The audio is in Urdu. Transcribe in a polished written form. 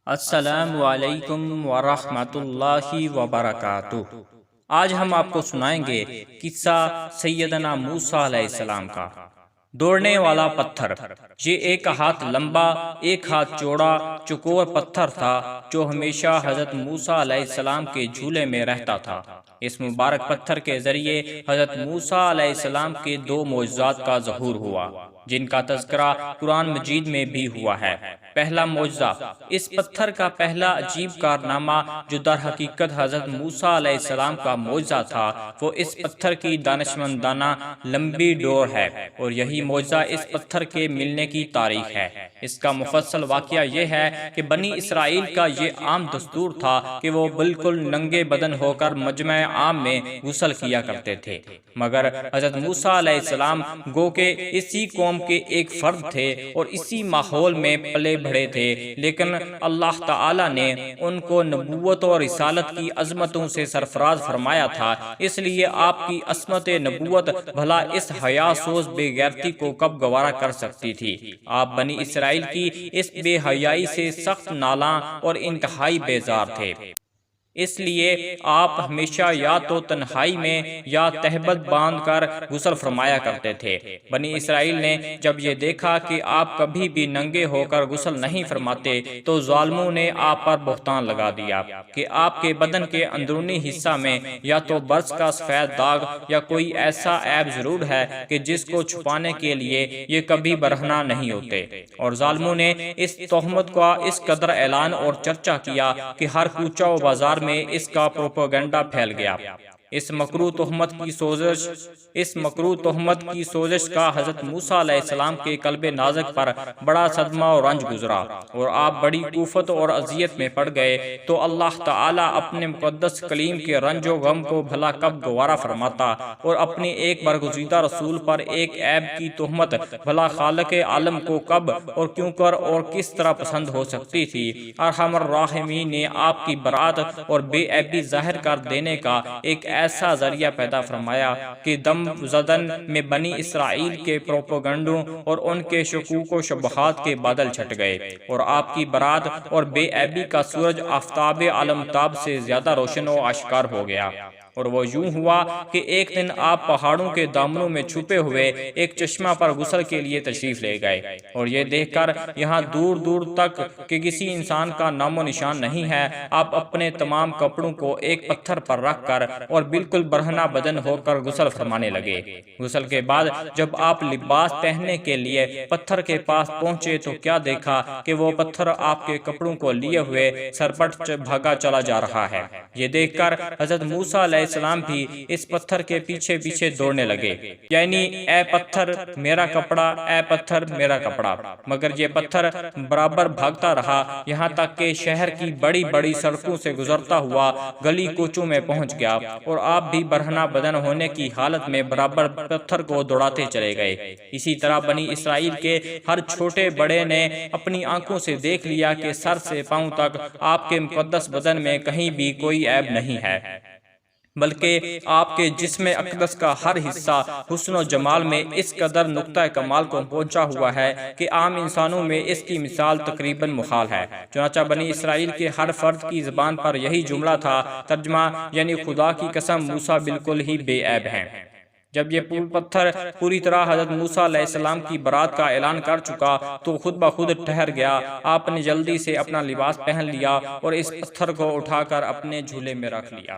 السلام علیکم ورحمۃ اللہ وبرکاتہ۔ آج ہم آپ کو سنائیں گے قصہ سیدنا موسیٰ علیہ السلام کا۔ دوڑنے والا پتھر۔ یہ ایک ہاتھ لمبا ایک ہاتھ چوڑا چوکور پتھر تھا جو ہمیشہ حضرت موسیٰ علیہ السلام کے جھولے میں رہتا تھا۔ اس مبارک پتھر کے ذریعے حضرت موسیٰ علیہ السلام کے دو معجزات کا ظہور ہوا جن کا تذکرہ قرآن مجید میں بھی ہوا ہے۔ پہلا معجزہ، اس پتھر کا پہلا عجیب کارنامہ جو در حقیقت حضرت موسیٰ علیہ السلام کا معجزہ تھا، وہ اس پتھر کی دانشمندانہ لمبی ڈور ہے، اور یہی معجزہ اس پتھر کے ملنے کی تاریخ ہے۔ اس کا مفصل واقعہ یہ ہے کہ بنی اسرائیل کا یہ عام دستور تھا کہ وہ بالکل ننگے بدن ہو کر مجمع عام میں غسل کیا کرتے تھے، مگر حضرت موسیٰ علیہ السلام گو کہ اسی قوم کے ایک فرد تھے اور اسی ماحول میں پلے بڑھے تھے، لیکن اللہ تعالی نے ان کو نبوت اور رسالت کی عظمتوں سے سرفراز فرمایا تھا، اس لیے آپ کی عصمت نبوت بھلا اس حیا سوز بے غیرتی کو کب گوارا کر سکتی تھی۔ آپ بنی اسرائیل کی اس بے حیائی سے سخت نالاں اور انتہائی بیزار تھے، اس لیے آپ ہمیشہ یا تو تنہائی میں یا تہبند باندھ کر غسل فرمایا کرتے تھے۔ بنی اسرائیل نے جب یہ دیکھا کہ آپ کبھی بھی ننگے ہو کر غسل نہیں فرماتے تو ظالموں نے آپ پر بہتان لگا دیا کہ آپ کے بدن کے اندرونی حصہ میں یا تو برس کا سفید داغ یا کوئی ایسا عیب ضرور ہے کہ جس کو چھپانے کے لیے یہ کبھی برہنہ نہیں ہوتے، اور ظالموں نے اس تہمت کا اس قدر اعلان اور چرچا کیا کہ ہر کوچہ و بازار میں اس کا پروپیگنڈا پھیل گیا۔ اس مکروہ تہمت کی سوزش کا حضرت موسیٰ علیہ السلام کے قلب نازک پر بڑا صدمہ اور رنج گزرا، اور آپ بڑی کوفت اور اذیت میں پڑ گئے۔ تو اللہ تعالیٰ اپنے مقدس کلیم کے رنج و غم کو بھلا کب گوارا فرماتا، اور اپنی ایک برگزیدہ رسول پر ایک عیب کی تہمت بھلا خالق عالم کو کب اور کیوں کر اور کس طرح پسند ہو سکتی تھی۔ ارحم الراحمین نے آپ کی برات اور بے عیبی ظاہر کر دینے کا ایک ایسا ذریعہ پیدا فرمایا کہ دم زدن میں بنی اسرائیل کے پروپیگنڈوں اور ان کے شکوک و شبہات کے بادل چھٹ گئے، اور آپ کی برات اور بے عیبی کا سورج آفتاب عالمتاب سے زیادہ روشن و آشکار ہو گیا۔ اور وہ یوں ہوا کہ ایک دن آپ پہاڑوں کے دامنوں میں چھپے ہوئے ایک چشمہ پر غسل کے لیے تشریف لے گئے، اور یہ دیکھ کر یہاں دور دور تک کہ کسی انسان کا نام و نشان نہیں ہے، آپ اپنے تمام کپڑوں کو ایک پتھر پر رکھ کر اور بالکل برہنہ بدن ہو کر غسل فرمانے لگے۔ غسل کے بعد جب آپ لباس پہننے کے لیے پتھر کے پاس پہنچے تو کیا دیکھا کہ وہ پتھر آپ کے کپڑوں کو لیے ہوئے سرپٹ بھاگا چلا جا رہا ہے۔ یہ دیکھ کر حضرت موسیٰ علیہ السلام بھی اس پتھر کے پیچھے پیچھے دوڑنے لگے، یعنی اے پتھر میرا کپڑا، اے پتھر میرا کپڑا، مگر یہ پتھر برابر بھاگتا رہا یہاں تک کہ شہر کی بڑی بڑی سڑکوں سے گزرتا ہوا گلی کوچوں میں پہنچ گیا، اور آپ بھی برہنہ بدن ہونے کی حالت میں برابر پتھر کو دوڑاتے چلے گئے۔ اسی طرح بنی اسرائیل کے ہر چھوٹے بڑے نے اپنی آنکھوں سے دیکھ لیا کہ سر سے پاؤں تک آپ کے مقدس بدن میں کہیں بھی کوئی عیب نہیں ہے، بلکہ آپ کے جسم اقدس کا ہر حصہ حسن و جمال میں اس قدر نقطہ کمال کو پہنچا ہوا ہے کہ عام انسانوں میں اس کی مثال تقریباً محال ہے۔ چنانچہ بنی اسرائیل کے ہر فرد کی زبان پر یہی جملہ تھا، ترجمہ یعنی خدا کی قسم موسیٰ بالکل ہی بے عیب ہیں۔ جب یہ پتھر پوری طرح حضرت موسیٰ علیہ السلام کی برات کا اعلان کر چکا تو خود بخود ٹھہر گیا۔ آپ نے جلدی سے اپنا لباس پہن لیا اور اس پتھر کو اٹھا کر اپنے جھولے میں رکھ لیا۔